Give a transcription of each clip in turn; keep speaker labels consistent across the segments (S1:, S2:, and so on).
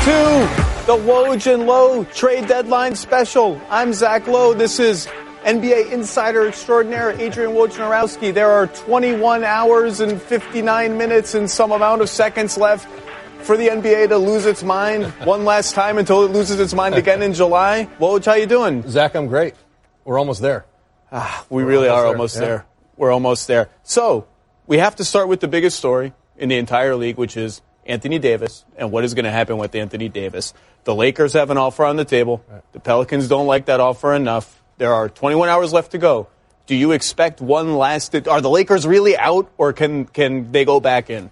S1: to the Woj and Lowe trade deadline special. I'm Zach Lowe. This is NBA insider extraordinaire Adrian Wojnarowski. There are 21 hours and 59 minutes and some amount of seconds left for the NBA to lose its mind one last time until it loses its mind again in July. Woj, how you doing?
S2: Zach, I'm great. We're almost there.
S1: We really are almost there. We're almost there. So we have to start with the biggest story in the entire league, which is Anthony Davis and what is going to happen with Anthony Davis. The Lakers have an offer on the table. The Pelicans don't like that offer enough. There are 21 hours left to go. Do you expect one last? Are the Lakers really out, or can they go back in?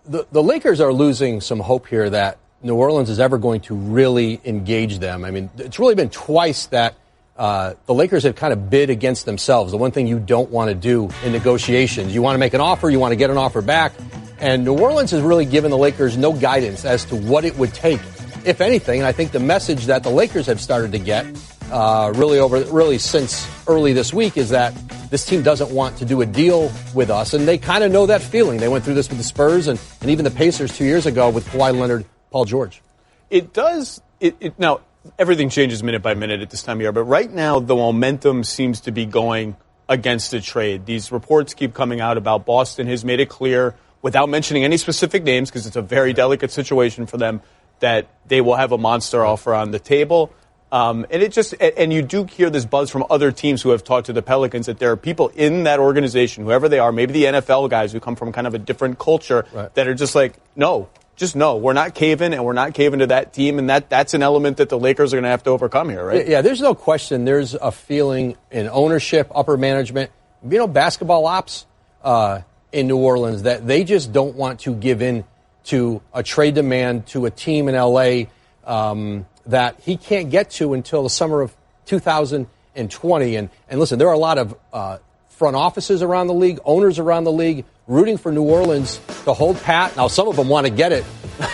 S2: The Lakers are losing some hope here that New Orleans is ever going to really engage them. I mean, it's really been twice that the Lakers have kind of bid against themselves. The one thing you don't want to do in negotiations, you want to make an offer, you want to get an offer back. And New Orleans has really given the Lakers no guidance as to what it would take, if anything. And I think the message that the Lakers have started to get really since early this week is that this team doesn't want to do a deal with us. And they kind of know that feeling. They went through this with the Spurs and even the Pacers 2 years ago with Kawhi Leonard, Paul George.
S1: It does. Now, everything changes minute by minute at this time of year. But right now, the momentum seems to be going against the trade. These reports keep coming out about Boston has made it clear, without mentioning any specific names, because it's a very delicate situation for them, that they will have a monster offer on the table. And you do hear this buzz from other teams who have talked to the Pelicans that there are people in that organization, whoever they are, maybe the NFL guys who come from kind of a different culture, that are just like, no, we're not caving, and we're not caving to that team, and that's an element that the Lakers are going to have to overcome here, right?
S2: Yeah, there's no question. There's a feeling in ownership, upper management, basketball ops, in New Orleans that they just don't want to give in to a trade demand to a team in L.A. That he can't get to until the summer of 2020. And listen, there are a lot of front offices around the league, owners around the league, rooting for New Orleans to hold pat. Now, some of them want to get it.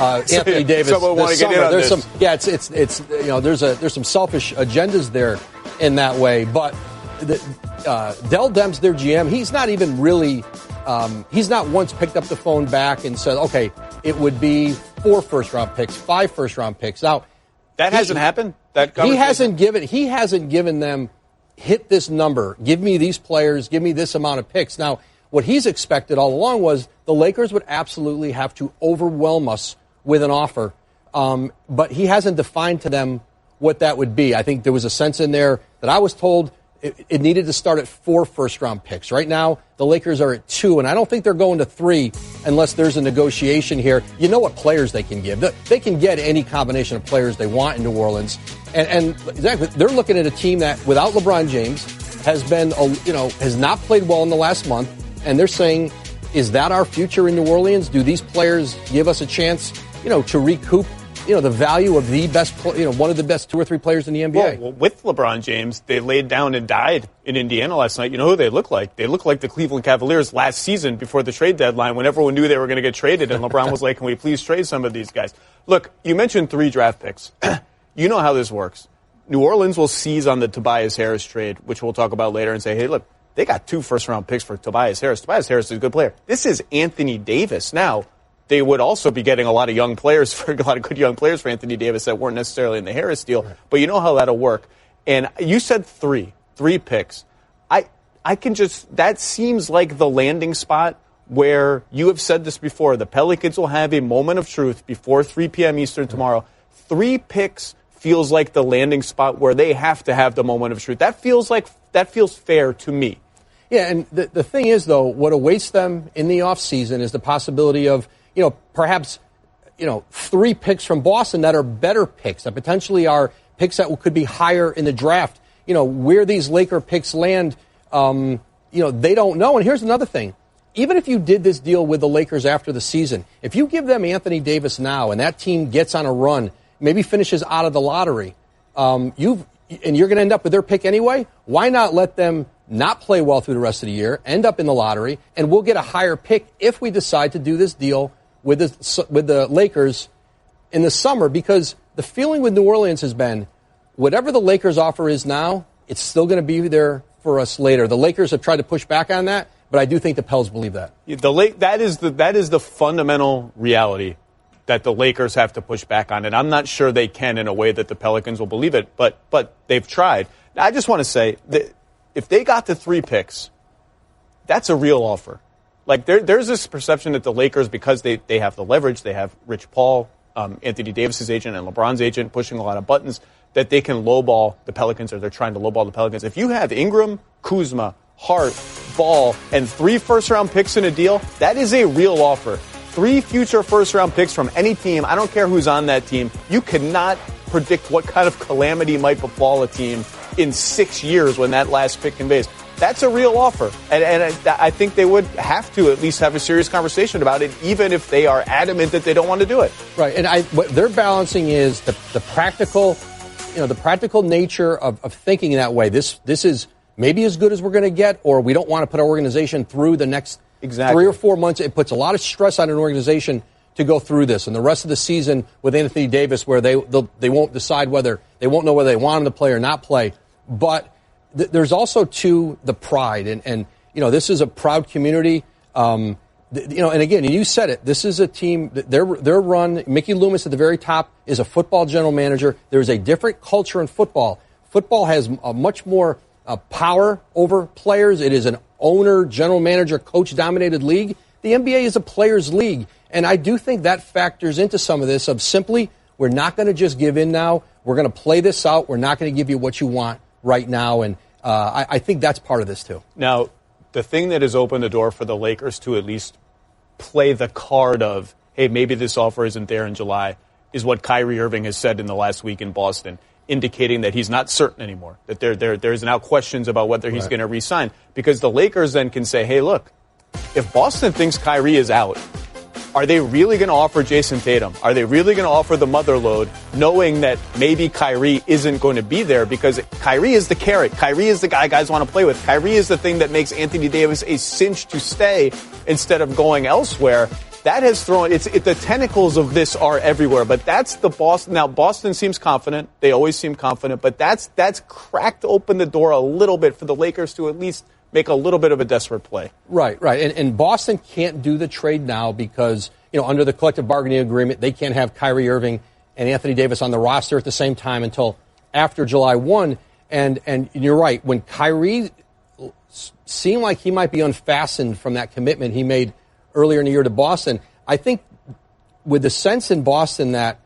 S2: Anthony Davis.
S1: Someone want to get in on
S2: there's
S1: this.
S2: Some, yeah, there's some selfish agendas there in that way. But Dell Demps, their GM, he's not even really. He's not once picked up the phone back and said, okay, it would be 4 first-round picks, 5 first-round picks. Now,
S1: that hasn't happened?
S2: He hasn't given them, hit this number, give me these players, give me this amount of picks. Now, what he's expected all along was the Lakers would absolutely have to overwhelm us with an offer. But he hasn't defined to them what that would be. I think there was a sense in there that I was told it needed to start at 4 first-round picks. Right now, the Lakers are at 2, and I don't think they're going to 3 unless there's a negotiation here. You know what players they can give. They can get any combination of players they want in New Orleans. And exactly, they're looking at a team that, without LeBron James, has not played well in the last month, and they're saying, is that our future in New Orleans? Do these players give us a chance, to recoup the value of the best, one of the best 2 or 3 players in the NBA.
S1: Well, with LeBron James, they laid down and died in Indiana last night. You know who they look like? They look like the Cleveland Cavaliers last season before the trade deadline, when everyone knew they were going to get traded, and LeBron was like, can we please trade some of these guys? Look, you mentioned 3 draft picks. You know how this works. New Orleans will seize on the Tobias Harris trade, which we'll talk about later, and say, hey, look, they got 2 first-round picks for Tobias Harris. Tobias Harris is a good player. This is Anthony Davis. Now, they would also be getting a lot of good young players for Anthony Davis that weren't necessarily in the Harris deal. Right. But you know how that'll work. And you said 3 picks. That seems like the landing spot where you have said this before. The Pelicans will have a moment of truth before 3 p.m. Eastern tomorrow. 3 picks feels like the landing spot where they have to have the moment of truth. That feels fair to me.
S2: Yeah, and the thing is, though, what awaits them in the offseason is the possibility of perhaps 3 picks from Boston that are better picks, that potentially are picks that could be higher in the draft. Where these Laker picks land, they don't know. And here's another thing. Even if you did this deal with the Lakers after the season, if you give them Anthony Davis now and that team gets on a run, maybe finishes out of the lottery, and you're going to end up with their pick anyway, why not let them not play well through the rest of the year, end up in the lottery, and we'll get a higher pick if we decide to do this deal with the Lakers in the summer? Because the feeling with New Orleans has been, whatever the Lakers offer is now, it's still going to be there for us later. The Lakers have tried to push back on that, but I do think the Pels believe that.
S1: That is the fundamental reality that the Lakers have to push back on it. I'm not sure they can in a way that the Pelicans will believe it, but they've tried. Now, I just want to say that if they got the 3 picks, that's a real offer. Like, there's this perception that the Lakers, because they have the leverage, they have Rich Paul, Anthony Davis's agent, and LeBron's agent pushing a lot of buttons, that they can lowball the Pelicans, or they're trying to lowball the Pelicans. If you have Ingram, Kuzma, Hart, Ball, and 3 first-round picks in a deal, that is a real offer. 3 future first-round picks from any team. I don't care who's on that team. You cannot predict what kind of calamity might befall a team in 6 years when that last pick conveys. That's a real offer. And I think they would have to at least have a serious conversation about it, even if they are adamant that they don't want to do it.
S2: Right. And what they're balancing is the practical, the practical nature of thinking that way. This is maybe as good as we're going to get, or we don't want to put our organization through the next 3 or 4 months. It puts a lot of stress on an organization to go through this. And the rest of the season with Anthony Davis, where they won't decide they won't know whether they want him to play or not play. But there's also, too, the pride. And this is a proud community. And again, you said it, this is a team, they're run, Mickey Loomis at the very top is a football general manager. There's a different culture in football. Football has a much more power over players. It is an owner, general manager, coach-dominated league. The NBA is a players' league. And I do think that factors into some of this of simply, we're not going to just give in now. We're going to play this out. We're not going to give you what you want right now. And I think that's part of this, too.
S1: Now, the thing that has opened the door for the Lakers to at least play the card of, hey, maybe this offer isn't there in July, is what Kyrie Irving has said in the last week in Boston, indicating that he's not certain anymore, that there's now questions about whether he's going to re-sign. Because the Lakers then can say, hey, look, if Boston thinks Kyrie is out, are they really going to offer Jason Tatum? Are they really going to offer the mother load, knowing that maybe Kyrie isn't going to be there? Because Kyrie is the carrot. Kyrie is the guy guys want to play with. Kyrie is the thing that makes Anthony Davis a cinch to stay instead of going elsewhere. That has thrown the tentacles of this are everywhere, but that's the Boston. Now, Boston seems confident. They always seem confident, but that's cracked open the door a little bit for the Lakers to at least make a little bit of a desperate play.
S2: Right. And Boston can't do the trade now because, under the collective bargaining agreement, they can't have Kyrie Irving and Anthony Davis on the roster at the same time until after July 1. And you're right. When Kyrie seemed like he might be unfastened from that commitment he made earlier in the year to Boston, I think with the sense in Boston that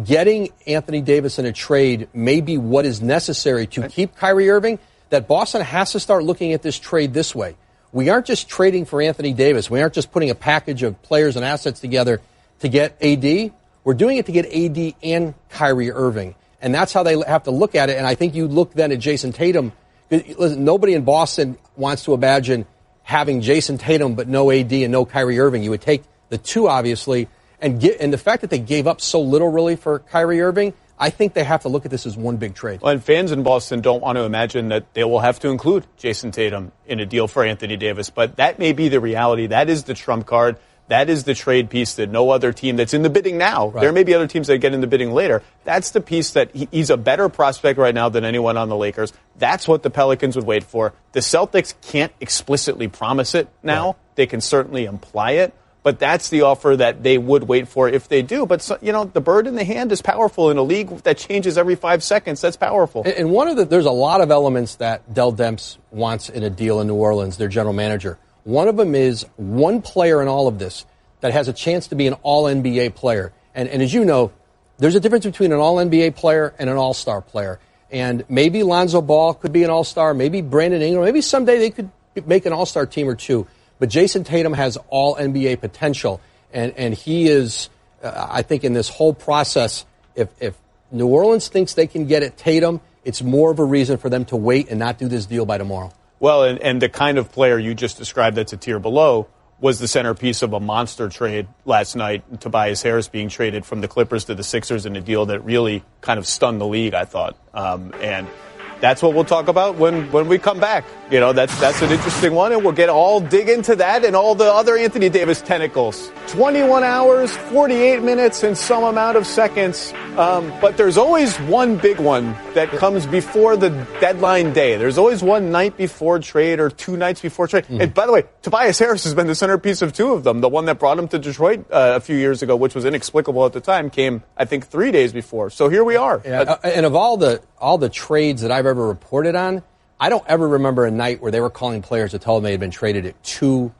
S2: getting Anthony Davis in a trade may be what is necessary to keep Kyrie Irving, that Boston has to start looking at this trade this way. We aren't just trading for Anthony Davis. We aren't just putting a package of players and assets together to get AD. We're doing it to get AD and Kyrie Irving. And that's how they have to look at it. And I think you look then at Jason Tatum. Listen, nobody in Boston wants to imagine having Jason Tatum but no AD and no Kyrie Irving. You would take the two, obviously, and the fact that they gave up so little, really, for Kyrie Irving, I think they have to look at this as one big trade.
S1: Well, and fans in Boston don't want to imagine that they will have to include Jason Tatum in a deal for Anthony Davis, but that may be the reality. That is the trump card. That is the trade piece that no other team that's in the bidding now. Right. There may be other teams that get in the bidding later. That's the piece that he's a better prospect right now than anyone on the Lakers. That's what the Pelicans would wait for. The Celtics can't explicitly promise it now. Right. They can certainly imply it. But that's the offer that they would wait for if they do. But, the bird in the hand is powerful in a league that changes every 5 seconds. That's powerful.
S2: And there's a lot of elements that Dell Demps wants in a deal in New Orleans, their general manager. One of them is one player in all of this that has a chance to be an all-NBA player. And as you know, there's a difference between an all-NBA player and an all-star player. And maybe Lonzo Ball could be an all-star. Maybe Brandon Ingram. Maybe someday they could make an all-star team or two. But Jason Tatum has all-NBA potential. And he is, I think, in this whole process, if New Orleans thinks they can get at Tatum, it's more of a reason for them to wait and not do this deal by tomorrow.
S1: Well, and the kind of player you just described that's a tier below was the centerpiece of a monster trade last night, Tobias Harris being traded from the Clippers to the Sixers in a deal that really kind of stunned the league, I thought. And That's what we'll talk about when we come back. You know, that's an interesting one, and we'll dig into that and all the other Anthony Davis tentacles. 21 hours, 48 minutes, and some amount of seconds. But there's always one big one that comes before the deadline day. There's always one night before trade or 2 nights before trade. And by the way, Tobias Harris has been the centerpiece of 2 of them. The one that brought him to Detroit a few years ago, which was inexplicable at the time, came, I think, 3 days before. So here we are.
S2: Yeah, and of all the trades that I've ever reported on, I don't ever remember a night where they were calling players to tell them they had been traded at 2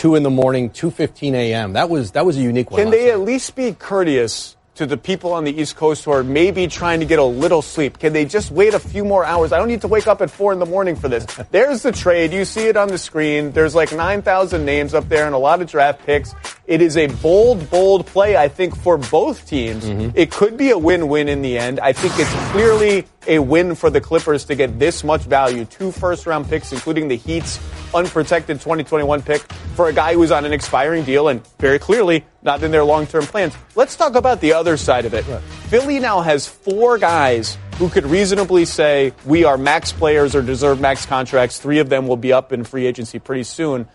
S2: in the morning, 2:15 a.m. That was a unique one.
S1: Can they at least be courteous to the people on the East Coast who are maybe trying to get a little sleep? Can they just wait a few more hours? I don't need to wake up at 4 in the morning for this. There's the trade. You see it on the screen. There's like 9,000 names up there and a lot of draft picks. It is a bold play, I think, for both teams. Mm-hmm. It could be a win-win in the end. I think it's clearly a win for the Clippers to get this much value. 2 first-round picks, including the Heat's unprotected 2021 pick for a guy who was on an expiring deal and very clearly not in their long-term plans. Let's talk about the other side of it. Right. Philly now has 4 guys who could reasonably say we are max players or deserve max contracts. 3 of them will be up in free agency pretty soon.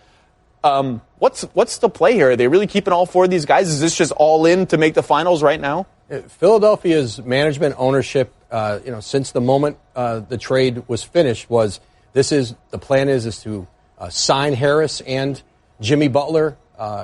S1: What's the play here? Are they really keeping all 4 of these guys? Is this just all in to make the finals right now?
S2: Philadelphia's management ownership, since the moment the trade was finished, the plan is to sign Harris and Jimmy Butler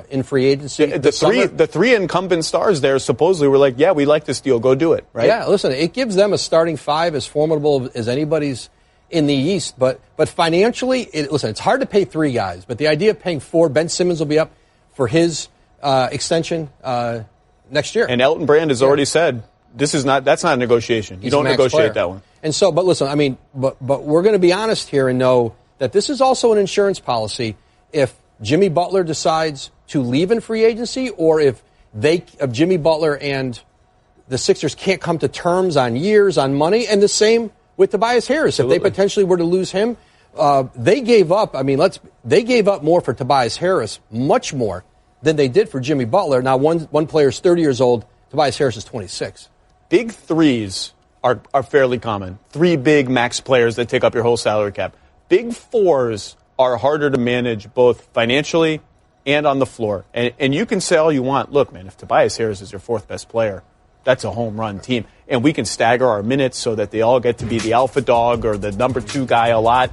S2: in free agency.
S1: The 3 incumbent stars there supposedly were like, yeah, we like this deal. Go do it, right?
S2: Yeah, listen, it gives them a starting 5 as formidable as anybody's in the East. But financially, it's hard to pay 3 guys. But the idea of paying 4, Ben Simmons will be up for his extension next year.
S1: And Elton Brand has already said that's not a negotiation. You don't negotiate that one.
S2: And so, but listen, but we're going to be honest here and know that this is also an insurance policy. If Jimmy Butler decides to leave in free agency, or if Jimmy Butler and the Sixers can't come to terms on years, on money, and the same with Tobias Harris. Absolutely. If they potentially were to lose him, they gave up. They gave up more for Tobias Harris, much more than they did for Jimmy Butler. Now, one player is 30 years old. Tobias Harris is 26.
S1: Big threes are fairly common. 3 big max players that take up your whole salary cap. Big 4s are harder to manage both financially and on the floor. And you can say all you want. Look, man, if Tobias Harris is your 4th best player, that's a home run team. And we can stagger our minutes so that they all get to be the alpha dog or the number 2 guy a lot.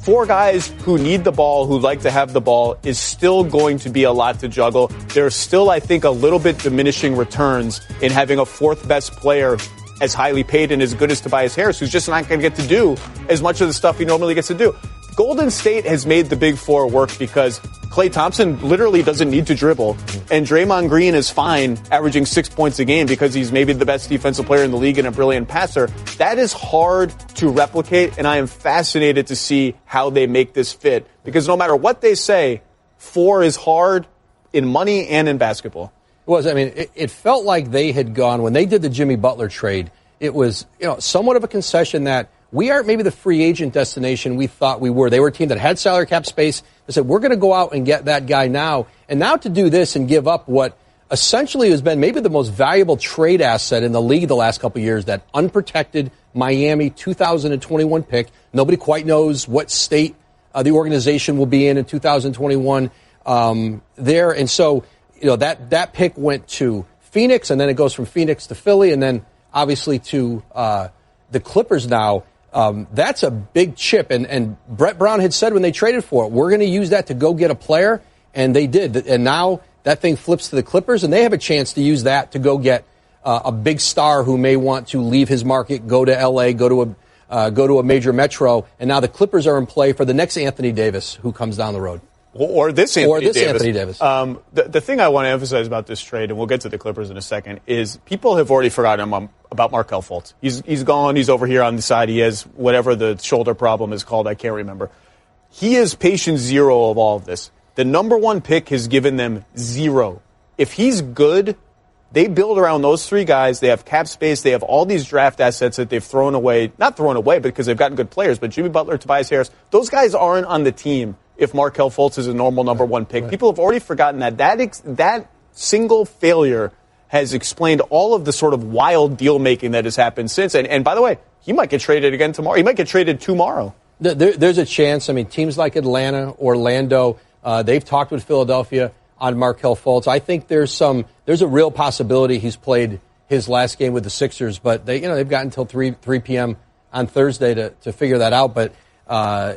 S1: 4 guys who need the ball, who like to have the ball, is still going to be a lot to juggle. There's still, I think, a little bit diminishing returns in having a 4th best player as highly paid and as good as Tobias Harris, who's just not going to get to do as much of the stuff he normally gets to do. Golden State has made the Big 4 work because Klay Thompson literally doesn't need to dribble, and Draymond Green is fine averaging 6 points a game because he's maybe the best defensive player in the league and a brilliant passer. That is hard to replicate, and I am fascinated to see how they make this fit, because no matter what they say, 4 is hard in money and in basketball.
S2: It felt like they had gone, when they did the Jimmy Butler trade, it was somewhat of a concession that we aren't maybe the free agent destination we thought we were. They were a team that had salary cap space. They said, we're going to go out and get that guy now. And now to do this and give up what essentially has been maybe the most valuable trade asset in the league the last couple of years, that unprotected Miami 2021 pick. Nobody quite knows what state the organization will be in 2021 there. And so, that pick went to Phoenix, and then it goes from Phoenix to Philly, and then obviously to the Clippers now. That's a big chip, and Brett Brown had said when they traded for it, we're going to use that to go get a player, and they did. And now that thing flips to the Clippers, and they have a chance to use that to go get a big star who may want to leave his market, go to L.A., go to a major metro, and now the Clippers are in play for the next Anthony Davis who comes down the road.
S1: Or this Anthony
S2: Davis.
S1: The thing I want to emphasize about this trade, and we'll get to the Clippers in a second, is people have already forgotten about Markelle Fultz. He's gone. He's over here on the side. He has whatever the shoulder problem is called. I can't remember. He is patient 0 of all of this. The number 1 pick has given them 0. If he's good, they build around those 3 guys. They have cap space. They have all these draft assets that they've thrown away. Not thrown away because they've gotten good players, but Jimmy Butler, Tobias Harris, those guys aren't on the team if Markelle Fultz is a normal number 1 pick. Right. People have already forgotten that. That single failure has explained all of the sort of wild deal making that has happened since. And by the way, he might get traded again tomorrow. He might get traded tomorrow.
S2: There's a chance. I mean, teams like Atlanta, Orlando, they've talked with Philadelphia on Markelle Fultz. I think there's a real possibility he's played his last game with the Sixers, but they've got until 3 p.m. on Thursday to figure that out. But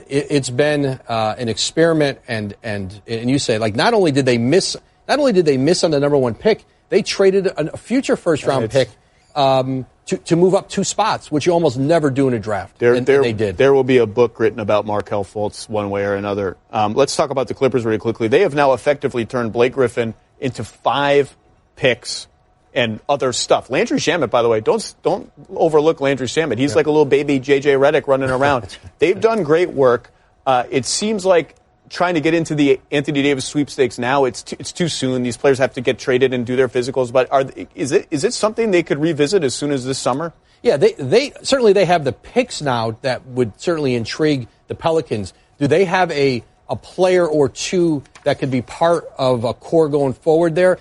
S2: it's been an experiment, and you say, like, not only did they miss on the number one pick, they traded a future first round pick to move up 2 spots, which you almost never do in a draft. They did.
S1: There will be a book written about Markelle Fultz one way or another. Let's talk about the Clippers really quickly. They have now effectively turned Blake Griffin into 5 picks and other stuff. Landry Shamet, by the way, don't overlook Landry Shamet. He's like a little baby J.J. Redick running around. They've done great work. It seems like trying to get into the Anthony Davis sweepstakes now, it's too soon. These players have to get traded and do their physicals. But is it something they could revisit as soon as this summer?
S2: Yeah, they certainly they have the picks now that would certainly intrigue the Pelicans. Do they have a player or two that could be part of a core going forward there?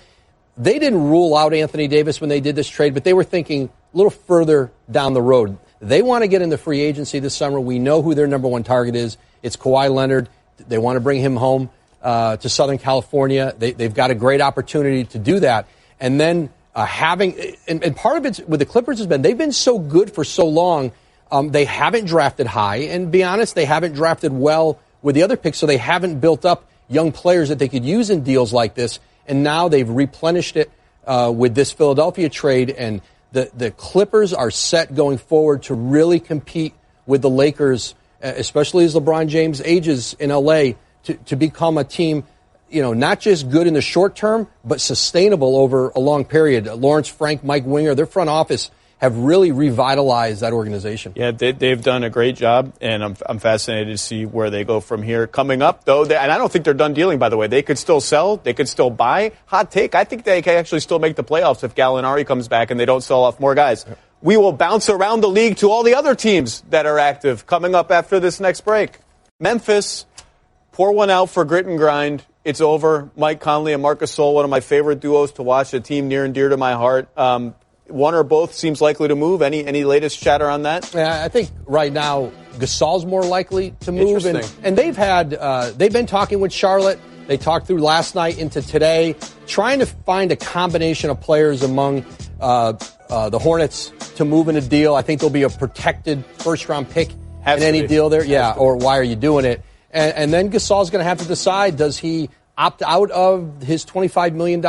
S2: They didn't rule out Anthony Davis when they did this trade, but they were thinking a little further down the road. They want to get into free agency this summer. We know who their number one target is. It's Kawhi Leonard. They want to bring him home to Southern California. They've got a great opportunity to do that. And then and part of it with the Clippers has been they've been so good for so long. They haven't drafted high. And be honest, they haven't drafted well with the other picks, so they haven't built up young players that they could use in deals like this. And now they've replenished it with this Philadelphia trade. And the Clippers are set going forward to really compete with the Lakers, especially as LeBron James ages in L.A., to become a team, not just good in the short term, but sustainable over a long period. Lawrence Frank, Mike Winger, their front office have really revitalized that organization.
S1: Yeah, they've done a great job, and I'm fascinated to see where they go from here. Coming up, though, and I don't think they're done dealing, by the way. They could still sell. They could still buy. Hot take, I think they can actually still make the playoffs if Gallinari comes back and they don't sell off more guys. We will bounce around the league to all the other teams that are active coming up after this next break. Memphis, pour one out for grit and grind. It's over. Mike Conley and Marc Gasol, one of my favorite duos to watch, a team near and dear to my heart. One or both seems likely to move. Any latest chatter on that?
S2: Yeah, I think right now Gasol's more likely to move. And they've been talking with Charlotte. They talked through last night into today, trying to find a combination of players among the Hornets to move in a deal. I think there'll be a protected first-round pick in any deal there. Yeah, or why are you doing it? And then Gasol's going to have to decide, does he opt out of his $25 million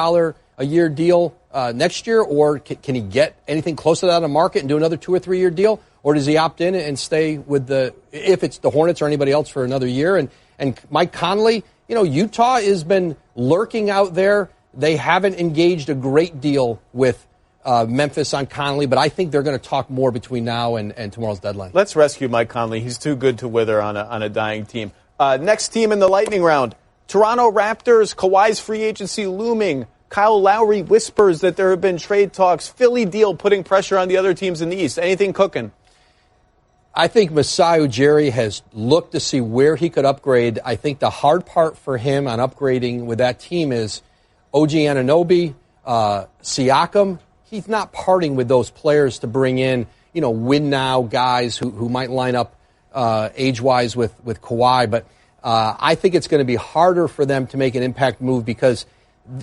S2: a year deal next year, or can he get anything close to that on the market and do another 2 or 3 year deal? Or does he opt in and stay with if it's the Hornets or anybody else for another year? And Mike Conley, Utah has been lurking out there. They haven't engaged a great deal with Memphis on Conley, but I think they're going to talk more between now and tomorrow's deadline.
S1: Let's rescue Mike Conley. He's too good to wither on a dying team. Next team in the lightning round, Toronto Raptors, Kawhi's free agency looming. Kyle Lowry whispers that there have been trade talks. Philly deal putting pressure on the other teams in the East. Anything cooking?
S2: I think Masai Ujiri has looked to see where he could upgrade. I think the hard part for him on upgrading with that team is OG Anunoby, Siakam. He's not parting with those players to bring in, win now guys who might line up age-wise with Kawhi. But I think it's going to be harder for them to make an impact move because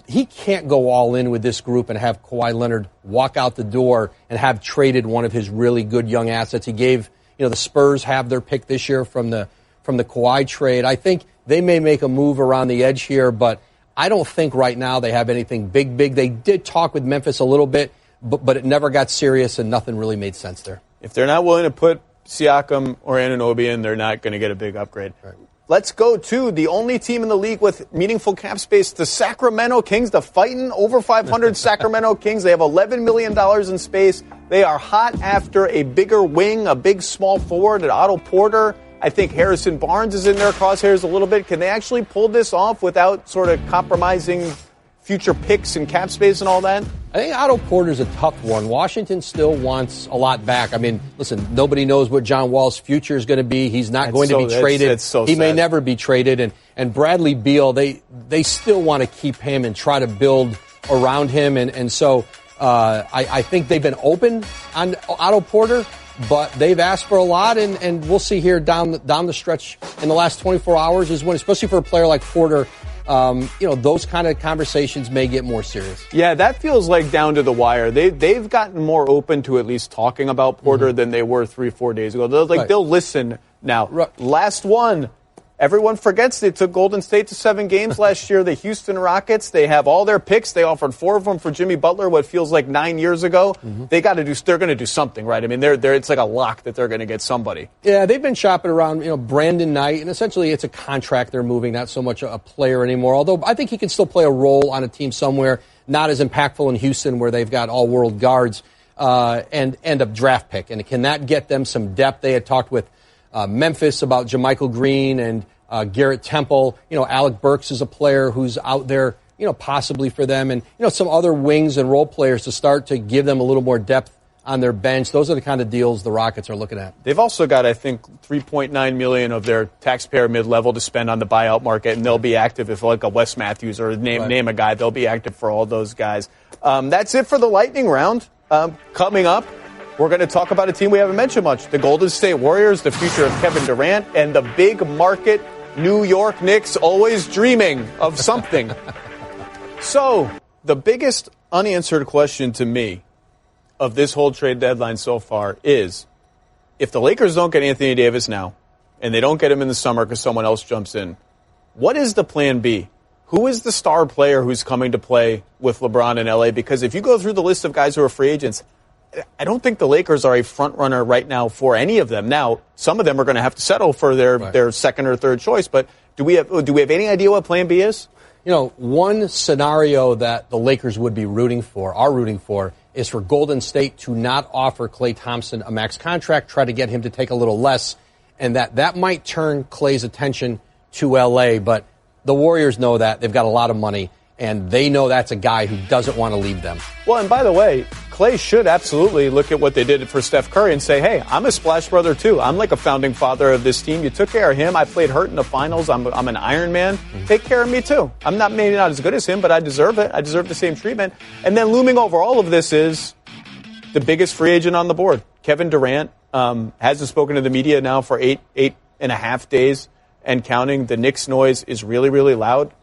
S2: he can't go all in with this group and have Kawhi Leonard walk out the door and have traded one of his really good young assets. He gave, the Spurs have their pick this year from the Kawhi trade. I think they may make a move around the edge here, but I don't think right now they have anything big. They did talk with Memphis a little bit, but it never got serious and nothing really made sense there.
S1: If they're not willing to put Siakam or Anunoby in, they're not going to get a big upgrade. Right. Let's go to the only team in the league with meaningful cap space, the Sacramento Kings, the fighting over 500 Sacramento Kings. They have $11 million in space. They are hot after a bigger wing, a big small forward at Otto Porter. I think Harrison Barnes is in their crosshairs a little bit. Can they actually pull this off without sort of compromising future picks and cap space and all that?
S2: I think Otto Porter's a tough one. Washington still wants a lot back. I mean, listen, nobody knows what John Wall's future is going to be. He's not going to be traded. He may never be traded. And Bradley Beal, they still want to keep him and try to build around him. And so I think they've been open on Otto Porter, but they've asked for a lot, and we'll see here down the stretch in the last 24 hours is when, especially for a player like Porter, those kind of conversations may get more serious.
S1: Yeah, that feels like down to the wire. They've gotten more open to at least talking about Porter than they were 3-4 days ago. They'll listen now. Right. Last one. Everyone forgets they took Golden State to 7 games last year. The Houston Rockets, they have all their picks. They offered 4 of them for Jimmy Butler, what feels like 9 years ago. They're going to do something, right? I mean, it's like a lock that they're going to get somebody. Yeah,
S2: they've been shopping around, Brandon Knight, and essentially it's a contract they're moving, not so much a player anymore. Although I think he can still play a role on a team somewhere, not as impactful in Houston where they've got all-world guards and a draft pick. And can that get them some depth? They had talked with Memphis about JaMychal Green and Garrett Temple. Alec Burks is a player who's out there, possibly for them. And, some other wings and role players to start to give them a little more depth on their bench. Those are the kind of deals the Rockets are looking at.
S1: They've also got, I think, $3.9 million of their taxpayer mid-level to spend on the buyout market, and they'll be active if like a Wes Matthews or name a guy. They'll be active for all those guys. That's it for the lightning round. Coming up, we're going to talk about a team we haven't mentioned much, the Golden State Warriors, the future of Kevin Durant, and the big market New York Knicks, always dreaming of something. So, the biggest unanswered question to me of this whole trade deadline so far is, if the Lakers don't get Anthony Davis now, and they don't get him in the summer because someone else jumps in, what is the plan B? Who is the star player who's coming to play with LeBron in L.A.? Because if you go through the list of guys who are free agents, I don't think the Lakers are a front runner right now for any of them. Now, some of them are going to have to settle for their second or third choice. But do we have any idea what Plan B is?
S2: One scenario that the Lakers are rooting for, is for Golden State to not offer Klay Thompson a max contract, try to get him to take a little less, and that might turn Klay's attention to L.A. But the Warriors know that they've got a lot of money, and they know that's a guy who doesn't want to leave them.
S1: Well, and by the way, Klay should absolutely look at what they did for Steph Curry and say, hey, I'm a splash brother too. I'm like a founding father of this team. You took care of him. I played hurt in the finals. I'm an Iron Man. Take care of me too. I'm maybe not as good as him, but I deserve it. I deserve the same treatment. And then looming over all of this is the biggest free agent on the board. Kevin Durant hasn't spoken to the media now for eight and a half days. And counting. The Knicks noise is really, really loud.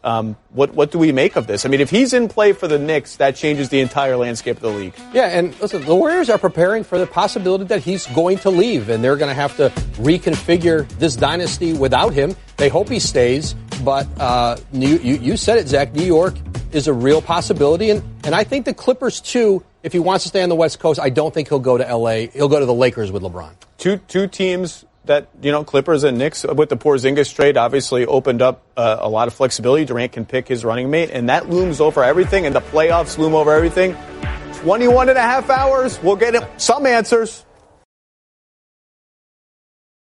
S1: What do we make of this? I mean, if he's in play for the Knicks, that changes the entire landscape of the league.
S2: Yeah, and listen, the Warriors are preparing for the possibility that he's going to leave, and they're going to have to reconfigure this dynasty without him. They hope he stays, but you said it, Zach. New York is a real possibility, and I think the Clippers, too, if he wants to stay on the West Coast, I don't think he'll go to L.A. He'll go to the Lakers with LeBron.
S1: Two teams that, Clippers and Knicks with the Porzingis trade obviously opened up a lot of flexibility. Durant can pick his running mate, and that looms over everything, and the playoffs loom over everything. 21 and a half hours, we'll get some answers.